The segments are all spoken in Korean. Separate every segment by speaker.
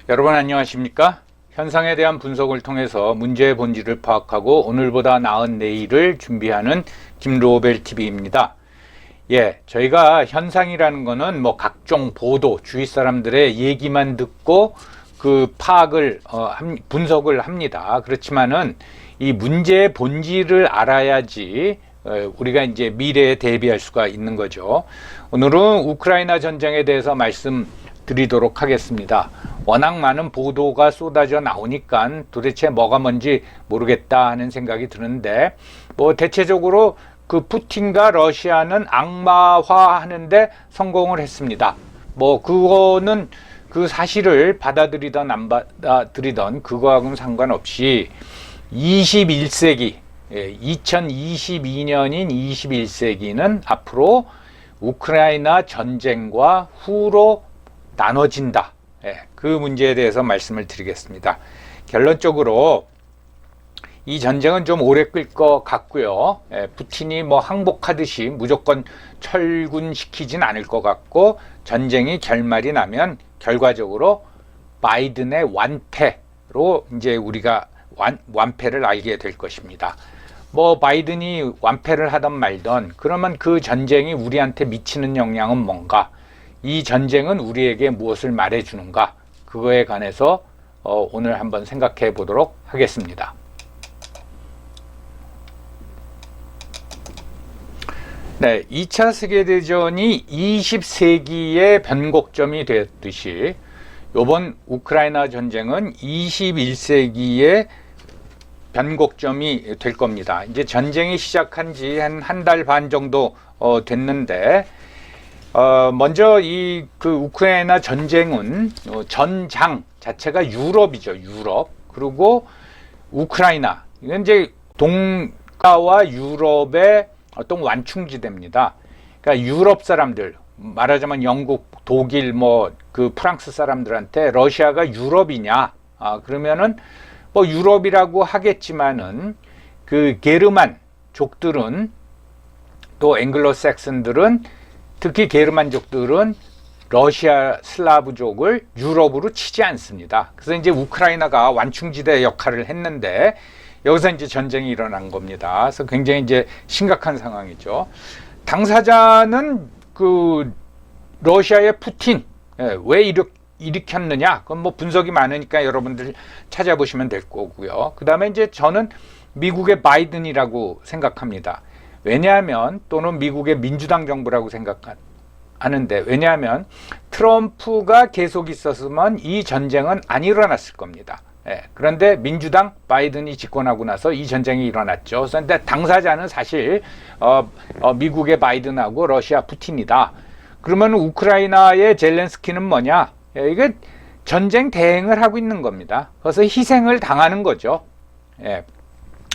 Speaker 1: 여러분 안녕하십니까? 현상에 대한 분석을 통해서 문제의 본질을 파악하고 오늘보다 나은 내일을 준비하는 김로벨 TV입니다. 저희가 현상이라는 거는 각종 보도, 주위 사람들의 얘기만 듣고 그 파악을 분석을 합니다. 그렇지만은 이 문제의 본질을 알아야지 우리가 이제 미래에 대비할 수가 있는 거죠. 오늘은 우크라이나 전쟁에 대해서 말씀드리도록 하겠습니다. 워낙 많은 보도가 쏟아져 나오니까 도대체 뭐가 뭔지 모르겠다 하는 생각이 드는데, 대체적으로 그 푸틴과 러시아는 악마화하는데 성공을 했습니다. 그거는 그 사실을 받아들이던 안 받아들이던 그거하고는 상관없이 21세기 2022년인 21세기는 앞으로 우크라이나 전쟁과 후로 나눠진다. 그 문제에 대해서 말씀을 드리겠습니다. 결론적으로 이 전쟁은 좀 오래 끌 것 같고요. 푸틴이 항복하듯이 무조건 철군시키진 않을 것 같고, 전쟁이 결말이 나면 결과적으로 바이든의 완패로 이제 우리가 완패를 알게 될 것입니다. 바이든이 완패를 하던 말던, 그러면 그 전쟁이 우리한테 미치는 영향은 뭔가? 이 전쟁은 우리에게 무엇을 말해주는가? 그거에 관해서 오늘 한번 생각해 보도록 하겠습니다. 2차 세계대전이 20세기의 변곡점이 되었듯이 이번 우크라이나 전쟁은 21세기의 변곡점이 될 겁니다. 이제 전쟁이 시작한 지 한 달 반 정도 됐는데, 먼저 그 우크라이나 전쟁은 전장 자체가 유럽이죠. 유럽. 그리고 우크라이나. 이건 이제 동가와 유럽의 어떤 완충지대입니다. 그러니까 유럽 사람들, 말하자면 영국, 독일, 그 프랑스 사람들한테 러시아가 유럽이냐? 그러면은 유럽이라고 하겠지만은 그 게르만족들은, 또 앵글로색슨들은, 특히 게르만족들은 러시아 슬라브족을 유럽으로 치지 않습니다. 그래서 이제 우크라이나가 완충지대 역할을 했는데 여기서 이제 전쟁이 일어난 겁니다. 그래서 굉장히 이제 심각한 상황이죠. 당사자는 그 러시아의 푸틴, 왜 일으켰느냐? 그건 분석이 많으니까 여러분들 찾아보시면 될 거고요. 그 다음에 이제 저는 미국의 바이든이라고 생각합니다. 왜냐하면, 또는 미국의 민주당 정부라고 생각하는데, 왜냐하면 트럼프가 계속 있었으면 이 전쟁은 안 일어났을 겁니다. 그런데 민주당 바이든이 집권하고 나서 이 전쟁이 일어났죠. 그런데 당사자는 사실 미국의 바이든하고 러시아 푸틴이다. 그러면 우크라이나의 젤렌스키는 뭐냐? 이게 전쟁 대행을 하고 있는 겁니다. 그래서 희생을 당하는 거죠.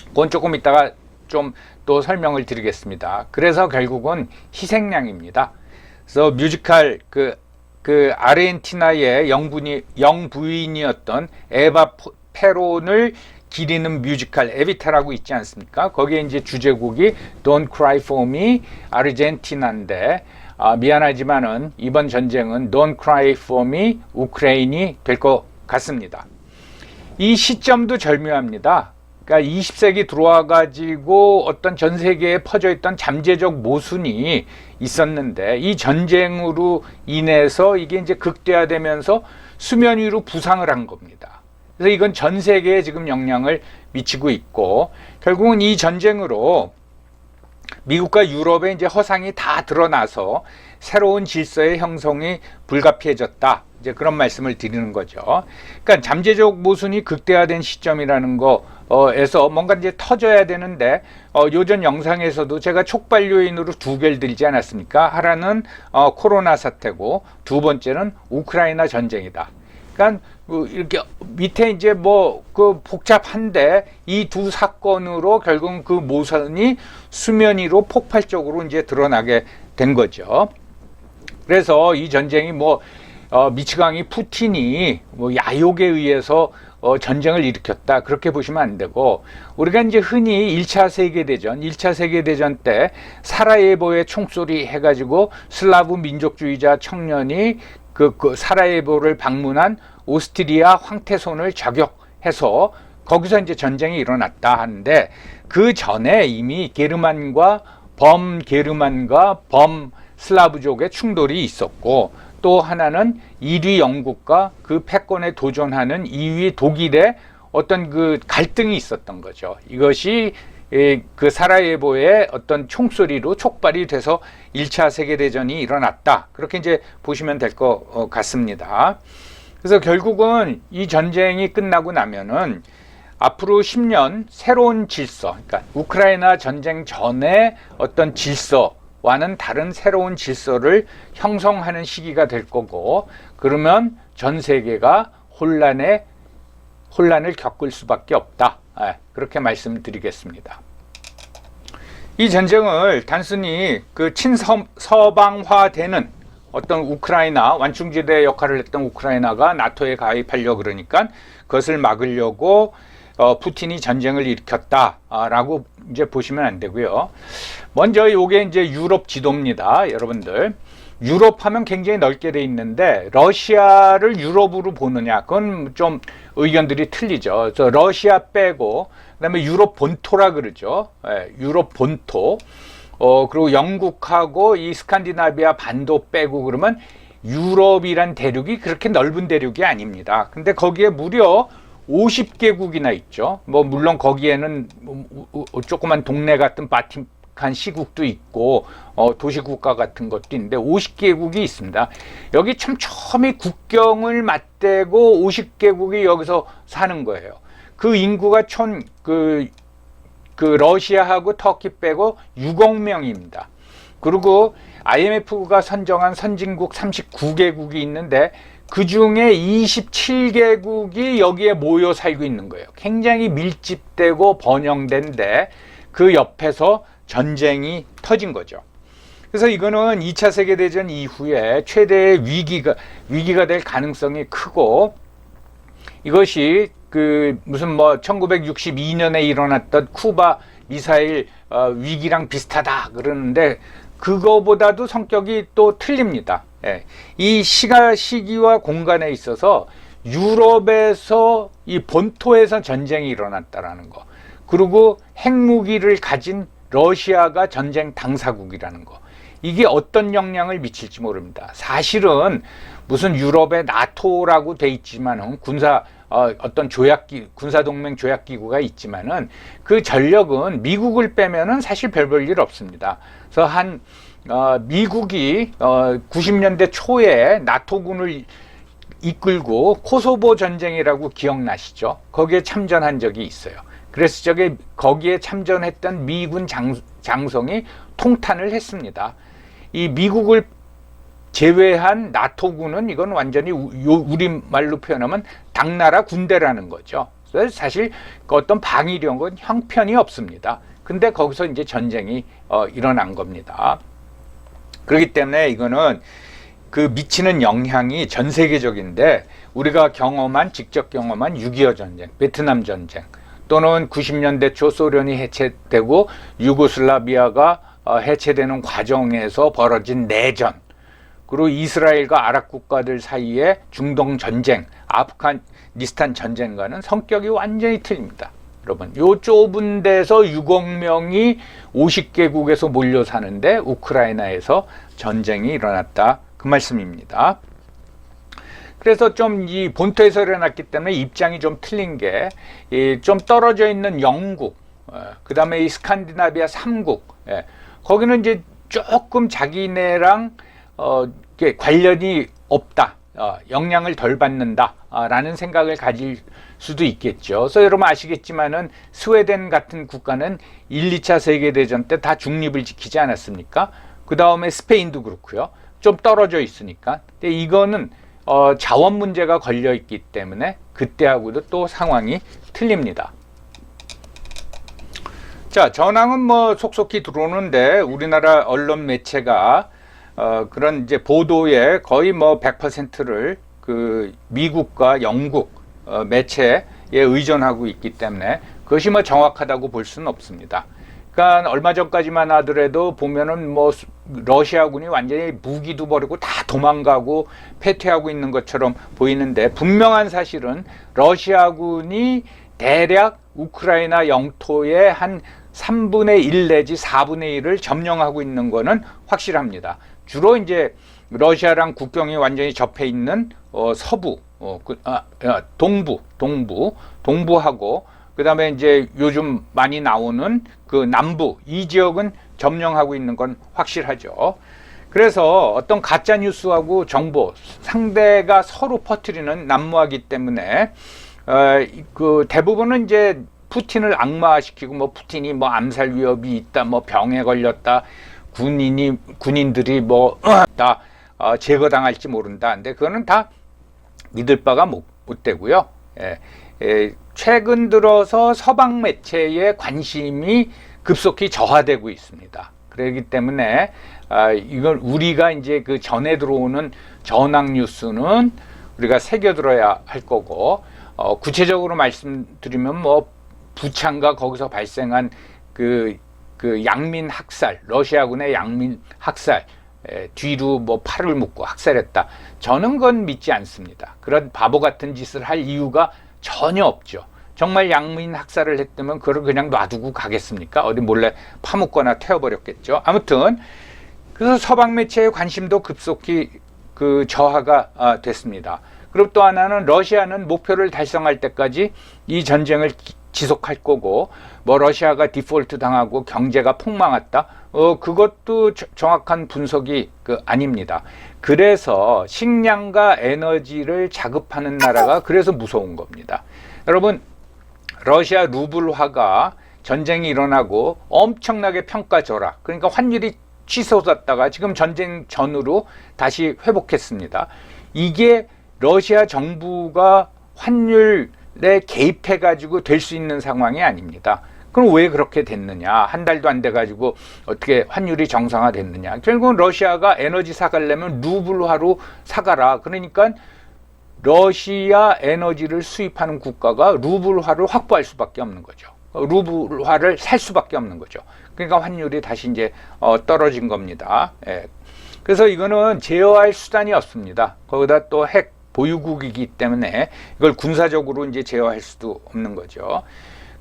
Speaker 1: 그건 조금 이따가 좀 또 설명을 드리겠습니다. 그래서 결국은 희생양입니다. 그래서 뮤지컬 그 아르헨티나의 영부인이었던 에바 페론을 기리는 뮤지컬 에비타라고 있지 않습니까? 거기에 이제 주제곡이 Don't Cry For Me 아르헨티나인데, 미안하지만은 이번 전쟁은 Don't Cry For Me 우크라이나이 될 것 같습니다. 이 시점도 절묘합니다. 그러니까 20세기 들어와 가지고 어떤 전 세계에 퍼져 있던 잠재적 모순이 있었는데, 이 전쟁으로 인해서 이게 이제 극대화되면서 수면 위로 부상을 한 겁니다. 그래서 이건 전 세계에 지금 영향을 미치고 있고, 결국은 이 전쟁으로 미국과 유럽의 이제 허상이 다 드러나서 새로운 질서의 형성이 불가피해졌다. 이제 그런 말씀을 드리는 거죠. 그러니까 잠재적 모순이 극대화된 시점이라는 거에서 뭔가 이제 터져야 되는데, 요전 영상에서도 제가 촉발 요인으로 두 개를 들지 않았습니까? 하나는 코로나 사태고, 두 번째는 우크라이나 전쟁이다. 그러니까 이렇게 밑에 이제 그 복잡한데, 이 두 사건으로 결국 그 모순이 수면 위로 폭발적으로 이제 드러나게 된 거죠. 그래서 이 전쟁이 미치광이 푸틴이 야욕에 의해서 전쟁을 일으켰다, 그렇게 보시면 안 되고, 우리가 이제 흔히 1차 세계대전 때 사라예보의 총소리 해가지고 슬라브 민족주의자 청년이 그 사라예보를 방문한 오스트리아 황태손을 저격해서 거기서 이제 전쟁이 일어났다 하는데, 그 전에 이미 게르만과 범게르만과 범슬라브족의 충돌이 있었고, 또 하나는 1위 영국과 그 패권에 도전하는 2위 독일의 어떤 그 갈등이 있었던 거죠. 이것이 그 사라예보의 어떤 총소리로 촉발이 돼서 1차 세계대전이 일어났다. 그렇게 이제 보시면 될 것 같습니다. 그래서 결국은 이 전쟁이 끝나고 나면은 앞으로 10년 새로운 질서, 그러니까 우크라이나 전쟁 전에 어떤 질서와는 다른 새로운 질서를 형성하는 시기가 될 거고, 그러면 전 세계가 혼란을 겪을 수밖에 없다. 그렇게 말씀드리겠습니다. 이 전쟁을 단순히 그 친서방화되는 어떤 우크라이나, 완충지대 역할을 했던 우크라이나가 나토에 가입하려고 그러니까 그것을 막으려고 푸틴이 전쟁을 일으켰다라고 이제 보시면 안 되고요. 먼저 요게 이제 유럽 지도입니다, 여러분들. 유럽 하면 굉장히 넓게 돼 있는데 러시아를 유럽으로 보느냐, 그건 좀 의견들이 틀리죠. 저 러시아 빼고 그다음에 유럽 본토라 그러죠. 유럽 본토. 그리고 영국하고 이 스칸디나비아 반도 빼고 그러면 유럽이란 대륙이 그렇게 넓은 대륙이 아닙니다. 근데 거기에 무려 50개국이나 있죠. 뭐 물론 거기에는 조그만 동네 같은 바티칸 시국도 있고 도시국가 같은 것도 있는데 50개국이 있습니다. 여기 촘촘히 국경을 맞대고 50개국이 여기서 사는 거예요. 그 인구가 그 러시아하고 터키 빼고 6억 명입니다. 그리고 IMF가 선정한 선진국 39개국이 있는데 그 중에 27개국이 여기에 모여 살고 있는 거예요. 굉장히 밀집되고 번영된데 그 옆에서 전쟁이 터진 거죠. 그래서 이거는 2차 세계대전 이후에 최대의 위기가 될 가능성이 크고, 이것이 그 무슨 뭐 1962년에 일어났던 쿠바 미사일 위기랑 비슷하다 그러는데 그거보다도 성격이 또 틀립니다. 이 시기와 공간에 있어서 유럽에서 이 본토에서 전쟁이 일어났다라는 거, 그리고 핵무기를 가진 러시아가 전쟁 당사국이라는 거, 이게 어떤 영향을 미칠지 모릅니다. 사실은 무슨 유럽의 나토라고 돼 있지만은 어떤 군사동맹 조약기구가 있지만은 그 전력은 미국을 빼면은 사실 별 볼 일 없습니다. 그래서 미국이 90년대 초에 나토군을 이끌고 코소보 전쟁이라고 기억나시죠? 거기에 참전한 적이 있어요. 그래서 거기에 참전했던 미군 장성이 통탄을 했습니다. 이 미국을 제외한 나토군은 이건 완전히 우리말로 표현하면 당나라 군대라는 거죠. 그래서 사실 어떤 방위력은 형편이 없습니다. 근데 거기서 이제 전쟁이 일어난 겁니다. 그렇기 때문에 이거는 그 미치는 영향이 전 세계적인데, 우리가 직접 경험한 6.25 전쟁, 베트남 전쟁, 또는 90년대 초 소련이 해체되고 유고슬라비아가 해체되는 과정에서 벌어진 내전, 그리고 이스라엘과 아랍 국가들 사이의 중동 전쟁, 아프가니스탄 전쟁과는 성격이 완전히 틀립니다. 여러분, 요 좁은 데서 6억 명이 50개국에서 몰려 사는데 우크라이나에서 전쟁이 일어났다, 그 말씀입니다. 그래서 좀 이 본토에서 일어났기 때문에 입장이 좀 틀린 게, 좀 떨어져 있는 영국, 그 다음에 이 스칸디나비아 3국, 거기는 이제 조금 자기네랑 관련이 없다, 영향을 덜 받는다 라는 생각을 가질 수도 있겠죠. 그래서 여러분 아시겠지만은 스웨덴 같은 국가는 1, 2차 세계대전 때 다 중립을 지키지 않았습니까? 그 다음에 스페인도 그렇고요. 좀 떨어져 있으니까. 근데 이거는 자원 문제가 걸려 있기 때문에 그때하고도 또 상황이 틀립니다. 자, 전황은 뭐 속속히 들어오는데 우리나라 언론 매체가 그런 이제 보도에 거의 뭐 100%를 그 미국과 영국 매체에 의존하고 있기 때문에 그것이 뭐 정확하다고 볼 수는 없습니다. 그러니까 얼마 전까지만 하더라도 보면은 뭐 러시아군이 완전히 무기도 버리고 다 도망가고 패퇴하고 있는 것처럼 보이는데, 분명한 사실은 러시아군이 대략 우크라이나 영토의 한 3분의 1 내지 4분의 1을 점령하고 있는 거는 확실합니다. 주로 이제 러시아랑 국경이 완전히 접해 있는 서부, 동부하고 그다음에 이제 요즘 많이 나오는 그 남부, 이 지역은 점령하고 있는 건 확실하죠. 그래서 어떤 가짜 뉴스하고 정보, 상대가 서로 퍼뜨리는 난무하기 때문에 그 대부분은 이제 푸틴을 악마화시키고, 뭐 푸틴이 뭐 암살 위협이 있다, 뭐 병에 걸렸다, 군인들이 뭐 다 제거당할지 모른다. 근데 그거는 다 믿을 바가 못 되고요. 최근 들어서 서방 매체의 관심이 급속히 저하되고 있습니다. 그렇기 때문에 이걸 우리가 이제 그 전에 들어오는 전황 뉴스는 우리가 새겨들어야 할 거고, 구체적으로 말씀드리면 뭐 부창과 거기서 발생한 그 양민 학살, 러시아군의 양민 학살, 뒤로 뭐 팔을 묶고 학살했다. 저는 그건 믿지 않습니다. 그런 바보 같은 짓을 할 이유가 전혀 없죠. 정말 양민 학살을 했다면 그걸 그냥 놔두고 가겠습니까? 어디 몰래 파묻거나 태워버렸겠죠. 아무튼 그래서 서방 매체의 관심도 급속히 그 저하가 됐습니다. 그리고 또 하나는 러시아는 목표를 달성할 때까지 이 전쟁을 지속할 거고, 뭐 러시아가 디폴트 당하고 경제가 폭망했다, 그것도 정확한 분석이 아닙니다. 그래서 식량과 에너지를 자급하는 나라가 그래서 무서운 겁니다. 여러분, 러시아 루블화가 전쟁이 일어나고 엄청나게 평가절하, 그러니까 환율이 치솟았다가 지금 전쟁 전후로 다시 회복했습니다. 이게 러시아 정부가 환율에 개입해가지고 될 수 있는 상황이 아닙니다. 그럼 왜 그렇게 됐느냐? 한 달도 안 돼가지고 어떻게 환율이 정상화됐느냐? 결국은 러시아가 에너지 사가려면 루블화로 사가라. 그러니까 러시아 에너지를 수입하는 국가가 루블화를 확보할 수밖에 없는 거죠. 루블화를 살 수밖에 없는 거죠. 그러니까 환율이 다시 이제 떨어진 겁니다. 그래서 이거는 제어할 수단이 없습니다. 거기다 또 핵 보유국이기 때문에 이걸 군사적으로 이제 제어할 수도 없는 거죠.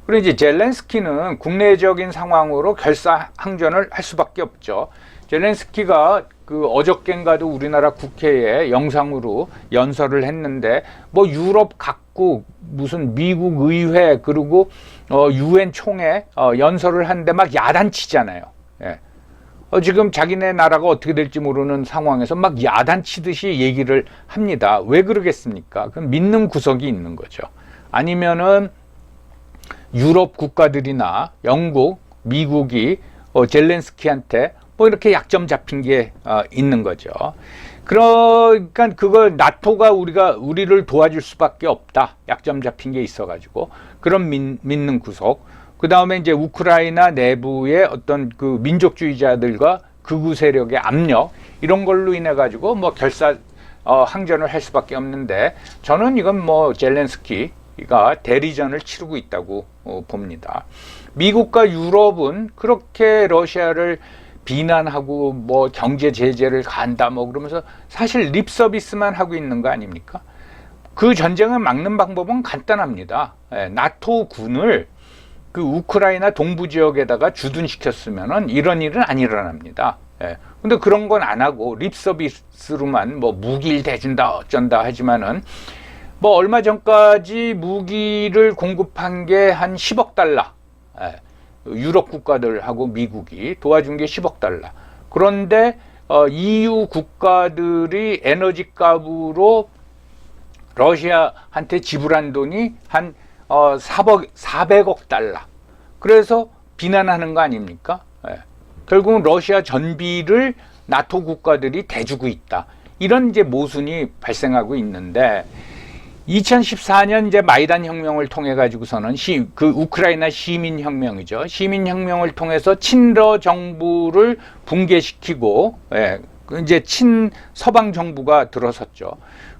Speaker 1: 그리고 이제 젤렌스키는 국내적인 상황으로 결사항전을 할 수밖에 없죠. 젤렌스키가 어저께인가도 우리나라 국회에 영상으로 연설을 했는데, 뭐 유럽 각국, 무슨 미국 의회, 그리고 UN 총회 연설을 하는데 막 야단치잖아요. 지금 자기네 나라가 어떻게 될지 모르는 상황에서 막 야단치듯이 얘기를 합니다. 왜 그러겠습니까? 그럼 믿는 구석이 있는 거죠. 아니면은 유럽 국가들이나 영국, 미국이 젤렌스키한테 뭐 이렇게 약점 잡힌 게 있는 거죠. 그러니까 그걸 나토가 우리를 도와줄 수밖에 없다. 약점 잡힌 게 있어가지고 그런 믿는 구석. 그 다음에 이제 우크라이나 내부의 어떤 그 민족주의자들과 극우 세력의 압력, 이런 걸로 인해 가지고 뭐 항전을 할 수밖에 없는데, 저는 이건 뭐 젤렌스키가 대리전을 치르고 있다고 봅니다. 미국과 유럽은 그렇게 러시아를 비난하고 뭐 경제 제재를 간다 뭐 그러면서 사실 립 서비스만 하고 있는 거 아닙니까? 그 전쟁을 막는 방법은 간단합니다. 나토 군을 그 우크라이나 동부 지역에다가 주둔시켰으면은 이런 일은 안 일어납니다. 근데 그런 건 안 하고 립 서비스로만 뭐 무기를 대준다 어쩐다 하지만은, 뭐 얼마 전까지 무기를 공급한 게 한 10억 달러. 유럽 국가들하고 미국이 도와준 게 10억 달러. 그런데 EU 국가들이 에너지 값으로 러시아한테 지불한 돈이 한 400억 달러. 그래서 비난하는 거 아닙니까? 결국은 러시아 전비를 나토 국가들이 대주고 있다. 이런 이제 모순이 발생하고 있는데, 2014년 이제 마이단 혁명을 통해 가지고서는 그 우크라이나 시민 혁명이죠. 시민 혁명을 통해서 친러 정부를 붕괴시키고, 이제 친서방 정부가 들어섰죠.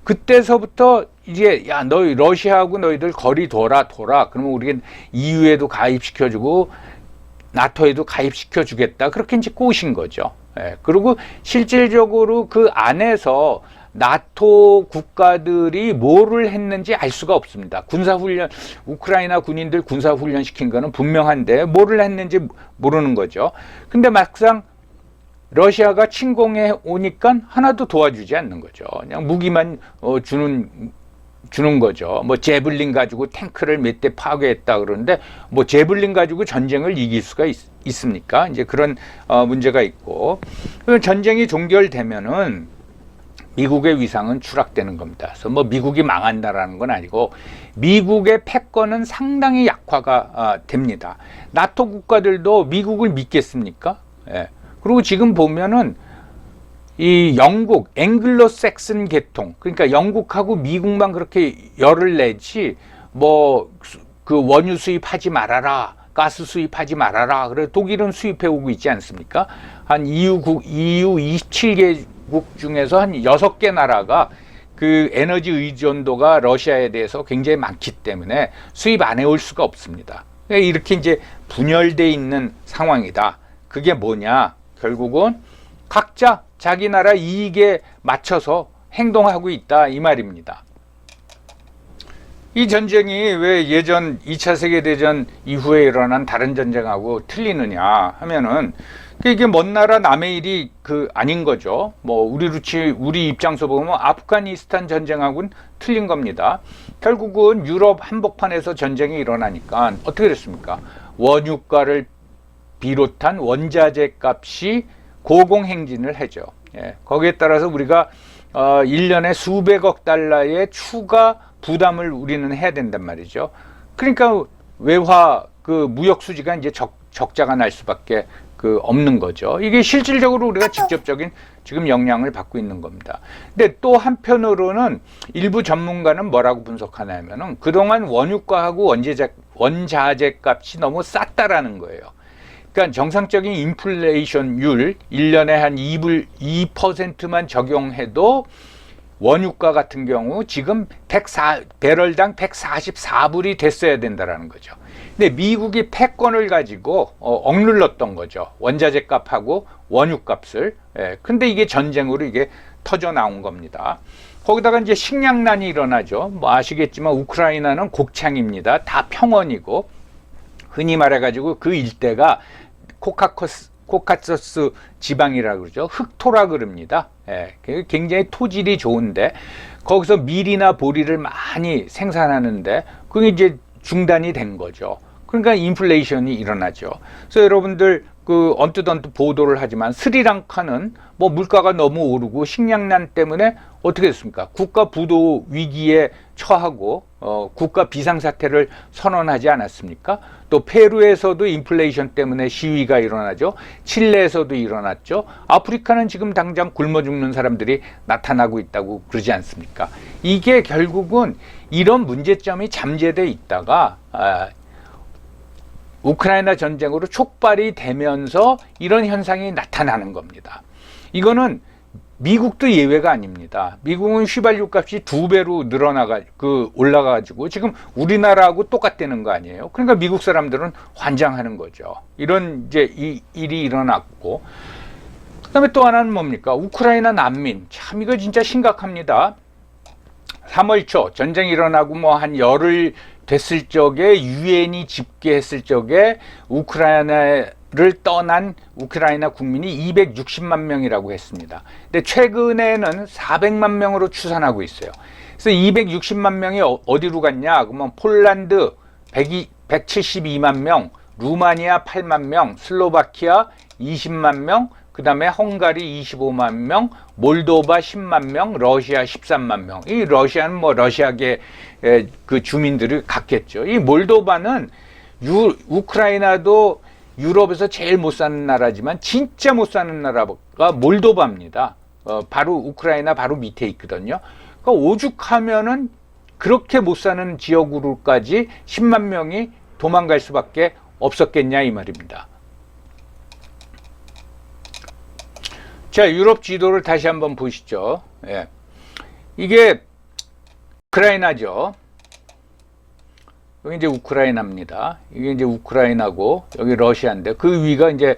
Speaker 1: 그때서부터 이제 야, 너희 러시아하고 너희들 거리 둬라. 그러면 우리가 EU에도 가입시켜주고 나토에도 가입시켜 주겠다. 그렇게 이제 꼬신 거죠. 예. 그리고 실질적으로 그 안에서 나토 국가들이 뭐를 했는지 알 수가 없습니다. 군사훈련, 우크라이나 군인들 군사훈련 시킨 거는 분명한데 뭐를 했는지 모르는 거죠. 근데 막상 러시아가 침공해 오니까 하나도 도와주지 않는 거죠. 그냥 무기만 주는 거죠. 뭐 제블린 가지고 탱크를 몇 대 파괴했다 그러는데 뭐 제블린 가지고 전쟁을 이길 수가 있습니까? 이제 그런 문제가 있고, 전쟁이 종결되면은 미국의 위상은 추락되는 겁니다. 그래서 뭐 미국이 망한다라는 건 아니고 미국의 패권은 상당히 약화가 됩니다. 나토 국가들도 미국을 믿겠습니까? 예. 그리고 지금 보면은 이 영국, 앵글로색슨 계통, 그러니까 영국하고 미국만 그렇게 열을 내지 뭐 그 원유 수입하지 말아라, 가스 수입하지 말아라. 그래 독일은 수입해 오고 있지 않습니까? 한 EU 27개국 중에서 한 6개 나라가 그 에너지 의존도가 러시아에 대해서 굉장히 많기 때문에 수입 안 해올 수가 없습니다. 이렇게 이제 분열돼 있는 상황이다. 그게 뭐냐? 결국은 각자 자기 나라 이익에 맞춰서 행동하고 있다 이 말입니다. 이 전쟁이 왜 예전 2차 세계대전 이후에 일어난 다른 전쟁하고 틀리느냐 하면은 이게 먼 나라 남의 일이 아닌 거죠. 뭐 우리 입장에서 보면 아프가니스탄 전쟁하고는 틀린 겁니다. 결국은 유럽 한복판에서 전쟁이 일어나니까 어떻게 됐습니까? 원유가를 비롯한 원자재 값이 고공행진을 하죠. 예, 거기에 따라서 우리가 1년에 수백억 달러의 추가 부담을 우리는 해야 된단 말이죠. 그러니까 외화 무역 수지가 이제 적자가 날 수밖에 없는 거죠. 이게 실질적으로 우리가 직접적인 지금 영향을 받고 있는 겁니다. 근데 또 한편으로는 일부 전문가는 뭐라고 분석하냐면은 그동안 원유가하고 원자재 값이 너무 쌌다라는 거예요. 그러니까 정상적인 인플레이션율 1년에 한 2%만 적용해도 원유가 같은 경우 지금 배럴당 144불이 됐어야 된다라는 거죠. 근데 미국이 패권을 가지고 억눌렀던 거죠. 원자재 값하고 원유 값을. 예, 근데 이게 전쟁으로 이게 터져 나온 겁니다. 거기다가 이제 식량난이 일어나죠. 뭐 아시겠지만 우크라이나는 곡창입니다. 다 평원이고 흔히 말해가지고 그 일대가 코카서스 지방이라고 그러죠. 흑토라 그럽니다. 예, 굉장히 토질이 좋은데 거기서 밀이나 보리를 많이 생산하는데 그게 이제 중단이 된 거죠. 그러니까 인플레이션이 일어나죠. 그래서 여러분들 언뜻 보도를 하지만 스리랑카는 뭐 물가가 너무 오르고 식량난 때문에 어떻게 됐습니까? 국가 부도 위기에 처하고 국가 비상사태를 선언하지 않았습니까? 또 페루에서도 인플레이션 때문에 시위가 일어나죠. 칠레에서도 일어났죠. 아프리카는 지금 당장 굶어 죽는 사람들이 나타나고 있다고 그러지 않습니까? 이게 결국은 이런 문제점이 잠재돼 있다가 우크라이나 전쟁으로 촉발이 되면서 이런 현상이 나타나는 겁니다. 이거는 미국도 예외가 아닙니다. 미국은 휘발유 값이 2배로 올라가가지고 지금 우리나라하고 똑같다는 거 아니에요. 그러니까 미국 사람들은 환장하는 거죠. 이런 이제 일이 일어났고, 그다음에 또 하나는 뭡니까? 우크라이나 난민. 참 이거 진짜 심각합니다. 3월 초 전쟁이 일어나고 뭐 한 열흘 됐을 적에 유엔이 집계했을 적에 우크라이나를 떠난 우크라이나 국민이 260만 명이라고 했습니다. 근데 최근에는 400만 명으로 추산하고 있어요. 그래서 260만 명이 어디로 갔냐? 그러면 폴란드 172만 명, 루마니아 8만 명, 슬로바키아 20만 명, 그 다음에 헝가리 25만 명, 몰도바 10만 명, 러시아 13만 명. 이 러시아는 뭐 러시아계 그 주민들이 갖겠죠. 이 몰도바는 우크라이나도 유럽에서 제일 못 사는 나라지만 진짜 못 사는 나라가 몰도바입니다. 바로 우크라이나 바로 밑에 있거든요. 그러니까 오죽하면은 그렇게 못 사는 지역으로까지 10만 명이 도망갈 수밖에 없었겠냐 이 말입니다. 자, 유럽 지도를 다시 한번 보시죠. 예. 이게 우크라이나죠. 여기 이제 우크라이나입니다. 이게 이제 우크라이나고 여기 러시아인데 그 위가 이제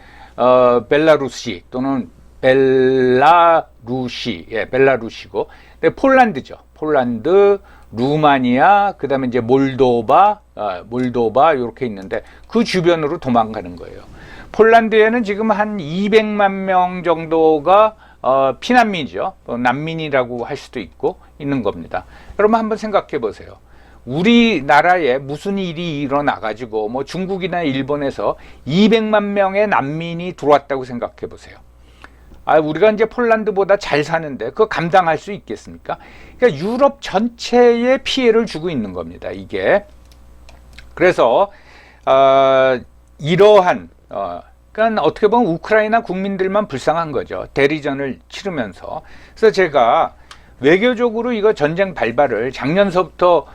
Speaker 1: 벨라루시 또는 벨라루시, 예, 벨라루시고, 근데 폴란드죠. 폴란드, 루마니아, 그다음에 이제 몰도바 이렇게 있는데 그 주변으로 도망가는 거예요. 폴란드에는 지금 한 200만 명 정도가 피난민이죠. 난민이라고 할 수도 있고 있는 겁니다. 여러분 한번 생각해 보세요. 우리나라에 무슨 일이 일어나 가지고 뭐 중국이나 일본에서 200만 명의 난민이 들어왔다고 생각해 보세요. 우리가 이제 폴란드보다 잘 사는데 그거 감당할 수 있겠습니까? 그러니까 유럽 전체에 피해를 주고 있는 겁니다. 이게. 그래서 이러한 그러니까 어떻게 보면 우크라이나 국민들만 불쌍한 거죠. 대리전을 치르면서. 그래서 제가 외교적으로 이거 전쟁 발발을 작년서부터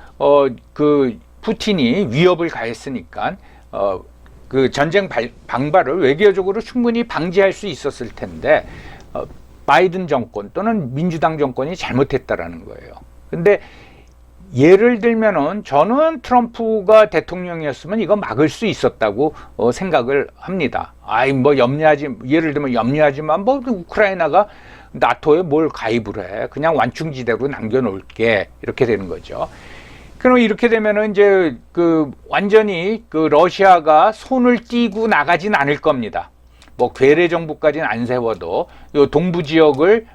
Speaker 1: 그 푸틴이 위협을 가했으니까 그 전쟁 방발을 외교적으로 충분히 방지할 수 있었을 텐데 바이든 정권 또는 민주당 정권이 잘못했다라는 거예요. 근데 예를 들면은 저는 트럼프가 대통령이었으면 이거 막을 수 있었다고 생각을 합니다. 뭐 예를 들면 염려하지만 뭐 우크라이나가 나토에 뭘 가입을 해. 그냥 완충지대로 남겨놓을게. 이렇게 되는 거죠. 그럼 이렇게 되면은 이제 완전히 러시아가 손을 띄고 나가진 않을 겁니다. 뭐 괴뢰 정부까지는 안 세워도 요 동부 지역을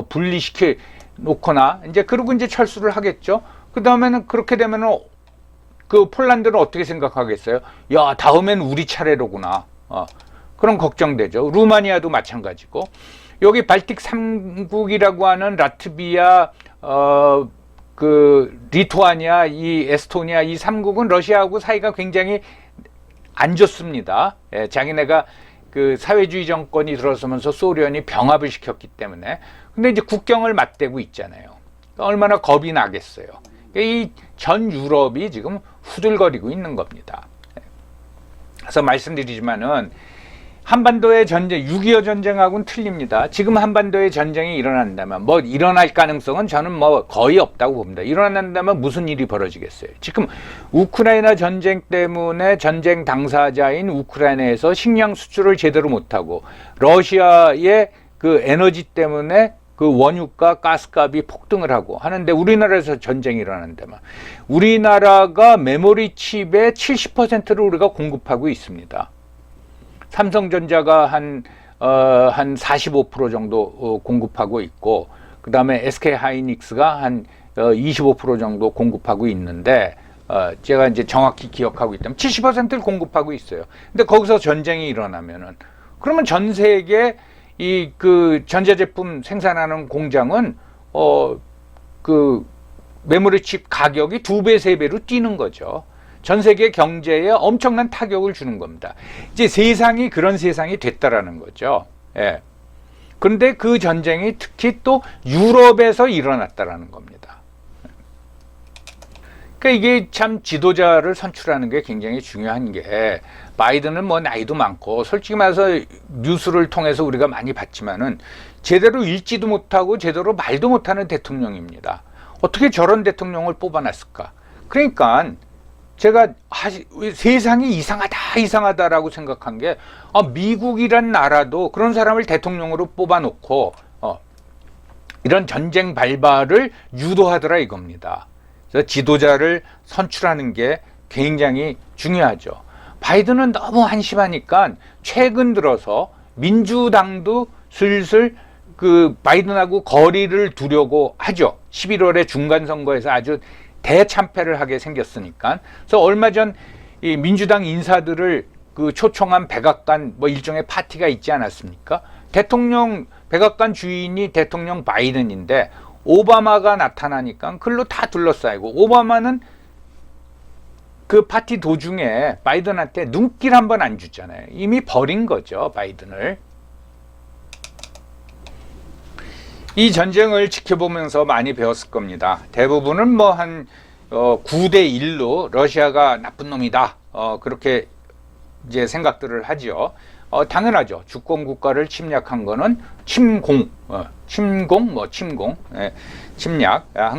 Speaker 1: 분리시켜 놓거나 이제 그러고 이제 철수를 하겠죠. 그 다음에는 그렇게 되면은 그 폴란드는 어떻게 생각하겠어요? 야, 다음엔 우리 차례로구나. 그런 걱정되죠. 루마니아도 마찬가지고. 여기 발틱 3국이라고 하는 라트비아, 리투아니아, 이 에스토니아 이 3국은 러시아하고 사이가 굉장히 안 좋습니다. 예, 자기네가 그 사회주의 정권이 들어서면서 소련이 병합을 시켰기 때문에. 근데 이제 국경을 맞대고 있잖아요. 그러니까 얼마나 겁이 나겠어요. 그러니까 이 전 유럽이 지금 후들거리고 있는 겁니다. 그래서 말씀드리지만은 한반도의 전쟁, 6.25 전쟁하고는 틀립니다. 지금 한반도의 전쟁이 일어난다면, 뭐 일어날 가능성은 저는 뭐 거의 없다고 봅니다. 일어난다면 무슨 일이 벌어지겠어요? 지금 우크라이나 전쟁 때문에 전쟁 당사자인 우크라이나에서 식량 수출을 제대로 못하고, 러시아의 그 에너지 때문에 그 원유가 가스값이 폭등을 하고 하는데 우리나라에서 전쟁이 일어난다면 우리나라가 메모리 칩의 70%를 우리가 공급하고 있습니다. 삼성전자가 한 45% 정도 공급하고 있고, 그 다음에 SK하이닉스가 한 25% 정도 공급하고 있는데, 제가 이제 정확히 기억하고 있다면 70%를 공급하고 있어요. 근데 거기서 전쟁이 일어나면은, 그러면 전 세계 그 전자제품 생산하는 공장은, 메모리 칩 가격이 2배, 3배로 뛰는 거죠. 전 세계 경제에 엄청난 타격을 주는 겁니다. 이제 세상이 그런 세상이 됐다라는 거죠. 예. 그런데 그 전쟁이 특히 또 유럽에서 일어났다라는 겁니다. 그러니까 이게 참 지도자를 선출하는 게 굉장히 중요한 게, 바이든은 뭐 나이도 많고 솔직히 말해서 뉴스를 통해서 우리가 많이 봤지만은 제대로 읽지도 못하고 제대로 말도 못하는 대통령입니다. 어떻게 저런 대통령을 뽑아놨을까? 그러니까 제가 세상이 이상하다라고 생각한 게, 미국이란 나라도 그런 사람을 대통령으로 뽑아놓고 이런 전쟁 발발을 유도하더라 이겁니다. 그래서 지도자를 선출하는 게 굉장히 중요하죠. 바이든은 너무 한심하니까 최근 들어서 민주당도 슬슬 바이든하고 거리를 두려고 하죠. 11월에 중간선거에서 아주 대참패를 하게 생겼으니까. 그래서 얼마 전 이 민주당 인사들을 초청한 백악관 뭐 일종의 파티가 있지 않았습니까? 백악관 주인이 대통령 바이든인데 오바마가 나타나니까 글로 다 둘러싸이고, 오바마는 그 파티 도중에 바이든한테 눈길 한번 안 주잖아요. 이미 버린 거죠, 바이든을. 이 전쟁을 지켜보면서 많이 배웠을 겁니다. 대부분은 뭐 한 9대 1로 러시아가 나쁜 놈이다. 그렇게 이제 생각들을 하죠. 당연하죠. 주권 국가를 침략한 거는 침공, 침략한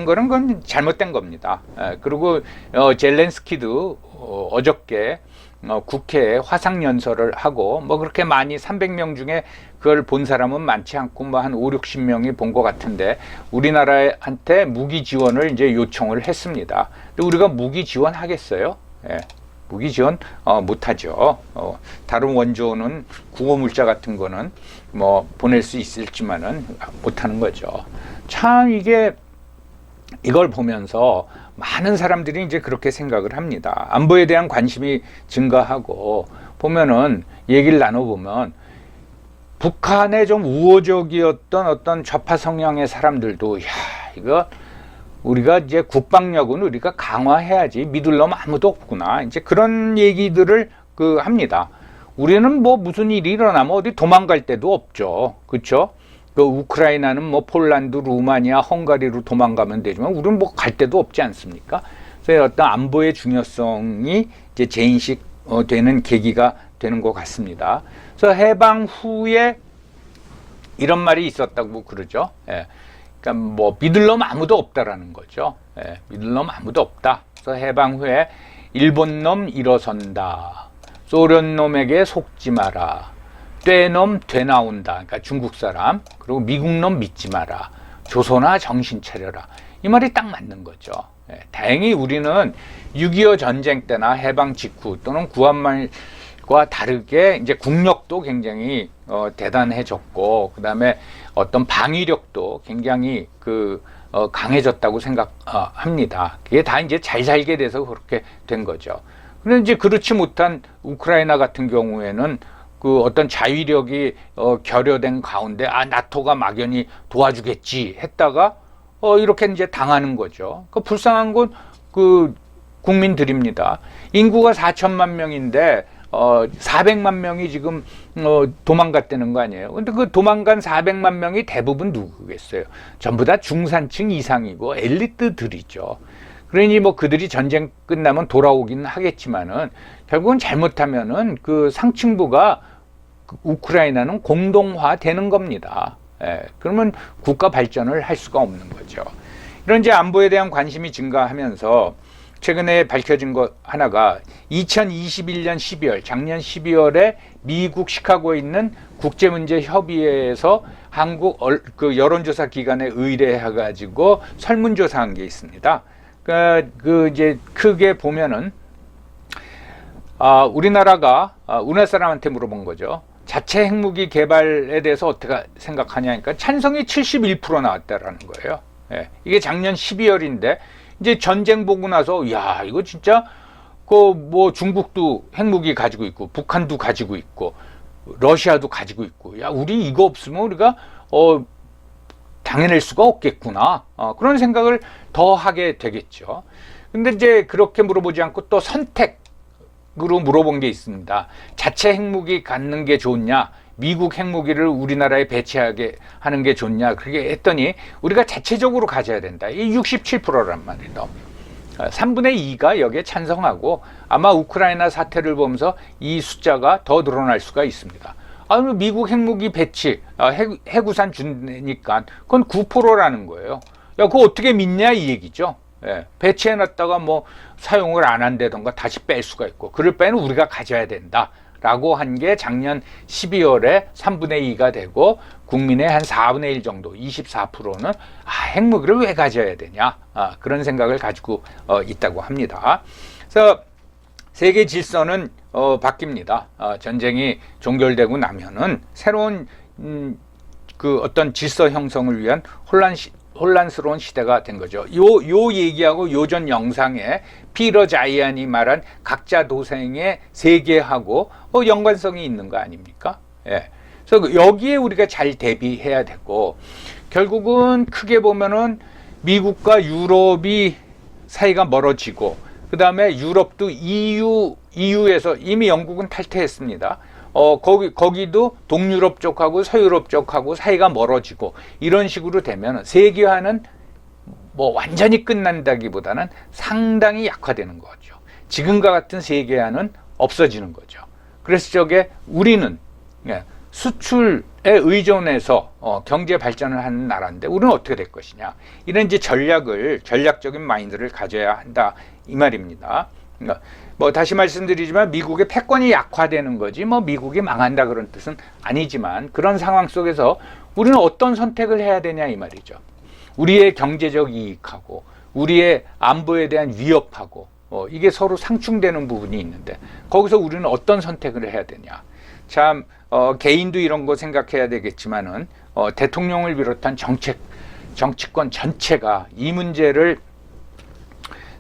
Speaker 1: 거는 그건 잘못된 겁니다. 그리고 젤렌스키도 어저께 국회에 화상연설을 하고 뭐 그렇게 많이 300명 중에 그걸 본 사람은 많지 않고 뭐 한 5, 60명이 본 것 같은데 우리나라한테 무기 지원을 이제 요청을 했습니다. 근데 우리가 무기 지원하겠어요? 무기 지원 못하죠. 다른 원조는 구호물자 같은 거는 뭐 보낼 수 있을지만은 못하는 거죠. 참 이걸 보면서 많은 사람들이 이제 그렇게 생각을 합니다. 안보에 대한 관심이 증가하고 보면은 얘기를 나눠보면 북한에 좀 우호적이었던 어떤 좌파 성향의 사람들도 이거 우리가 이제 국방력은 우리가 강화해야지 믿을 놈 아무도 없구나. 이제 그런 얘기들을 합니다. 우리는 뭐 무슨 일이 일어나면 어디 도망갈 데도 없죠. 그렇죠? 그 우크라이나는 뭐 폴란드, 루마니아, 헝가리로 도망가면 되지만 우리는 뭐 갈 데도 없지 않습니까? 그래서 어떤 안보의 중요성이 이제 재인식 되는 계기가 되는 것 같습니다. 그래서 해방 후에 이런 말이 있었다고 그러죠. 그러니까 뭐 믿을 놈 아무도 없다라는 거죠. 믿을 놈 아무도 없다. 그래서 해방 후에 일본 놈 일어선다. 소련 놈에게 속지 마라. 떼놈 되나온다. 그러니까 중국 사람. 그리고 미국 놈 믿지 마라. 조선아 정신 차려라. 이 말이 딱 맞는 거죠. 다행히 우리는 6.25 전쟁 때나 해방 직후 또는 구한말과 다르게 이제 국력도 굉장히 대단해졌고 그다음에 어떤 방위력도 굉장히 강해졌다고 생각합니다. 그게 다 이제 잘 살게 돼서 그렇게 된 거죠. 그런데 이제 그렇지 못한 우크라이나 같은 경우에는 어떤 자위력이 결여된 가운데 나토가 막연히 도와주겠지 했다가 이렇게 이제 당하는 거죠. 불쌍한 건 국민들입니다. 인구가 4천만 명인데 400만 명이 지금 도망갔다는 거 아니에요. 근데 그 도망간 400만 명이 대부분 누구겠어요? 전부 다 중산층 이상이고 엘리트들이죠. 그러니 뭐 그들이 전쟁 끝나면 돌아오긴 하겠지만은 결국은 잘못하면은 상층부가 우크라이나는 공동화 되는 겁니다. 그러면 국가 발전을 할 수가 없는 거죠. 이런 이제 안보에 대한 관심이 증가하면서 최근에 밝혀진 것 하나가 2021년 12월, 작년 12월에 미국 시카고에 있는 국제문제협의회에서 한국 여론조사 기관에 의뢰해가지고 설문조사한 게 있습니다. 이제 크게 보면은 우리나라 사람한테 물어본 거죠. 자체 핵무기 개발에 대해서 어떻게 생각하냐니까 찬성이 71% 나왔다라는 거예요. 이게 작년 12월인데 이제 전쟁 보고 나서 이거 진짜 뭐 중국도 핵무기 가지고 있고 북한도 가지고 있고 러시아도 가지고 있고 우리 이거 없으면 우리가 당해낼 수가 없겠구나. 그런 생각을 더 하게 되겠죠. 근데 이제 그렇게 물어보지 않고 또 선택으로 물어본 게 있습니다. 자체 핵무기 갖는 게 좋냐? 미국 핵무기를 우리나라에 배치하게 하는 게 좋냐? 그렇게 했더니 우리가 자체적으로 가져야 된다. 이 67%란 말이에요. 3분의 2가 여기에 찬성하고 아마 우크라이나 사태를 보면서 이 숫자가 더 늘어날 수가 있습니다. 미국 핵무기 배치, 핵우산 준다니까 그건 9%라는 거예요. 그거 어떻게 믿냐 이 얘기죠. 배치해놨다가 뭐 사용을 안 한다던가 다시 뺄 수가 있고 그럴 바에는 우리가 가져야 된다. 라고 한 게 작년 12월에 3분의 2가 되고 국민의 한 4분의 1 정도 24%는 핵무기를 왜 가져야 되냐 그런 생각을 가지고 있다고 합니다. 그래서 세계 질서는 바뀝니다. 전쟁이 종결되고 나면은 새로운 어떤 질서 형성을 위한 혼란스러운 시대가 된 거죠. 요 얘기하고 요전 영상에 피터 자이안이 말한 각자 도생의 세계하고 연관성이 있는 거 아닙니까? 그래서 여기에 우리가 잘 대비해야 되고 결국은 크게 보면은 미국과 유럽이 사이가 멀어지고 그 다음에 유럽도 EU에서 이미 영국은 탈퇴했습니다. 거기도 동유럽 쪽하고 서유럽 쪽하고 사이가 멀어지고 이런 식으로 되면 세계화는 뭐 완전히 끝난다기보다는 상당히 약화되는 거죠. 지금과 같은 세계화는 없어지는 거죠. 그래서 우리는 예, 수출에 의존해서 경제 발전을 하는 나라인데 우리는 어떻게 될 것이냐. 이런 이제 전략적인 마인드를 가져야 한다 이 말입니다. 그러니까 뭐 다시 말씀드리지만 미국의 패권이 약화되는 거지 뭐 미국이 망한다 그런 뜻은 아니지만 그런 상황 속에서 우리는 어떤 선택을 해야 되냐 이 말이죠. 우리의 경제적 이익하고 우리의 안보에 대한 위협하고 이게 서로 상충되는 부분이 있는데 거기서 우리는 어떤 선택을 해야 되냐. 참 개인도 이런 거 생각해야 되겠지만은 대통령을 비롯한 정치권 전체가 이 문제를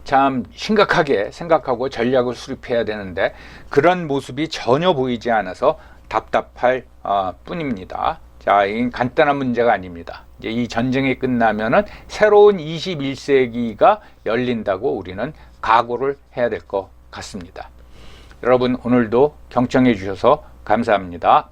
Speaker 1: 참 심각하게 생각하고 전략을 수립해야 되는데 그런 모습이 전혀 보이지 않아서 답답할 뿐입니다. 자, 이 간단한 문제가 아닙니다. 이제 이 전쟁이 끝나면은 새로운 21세기가 열린다고 우리는 각오를 해야 될 것 같습니다. 여러분 오늘도 경청해 주셔서 감사합니다.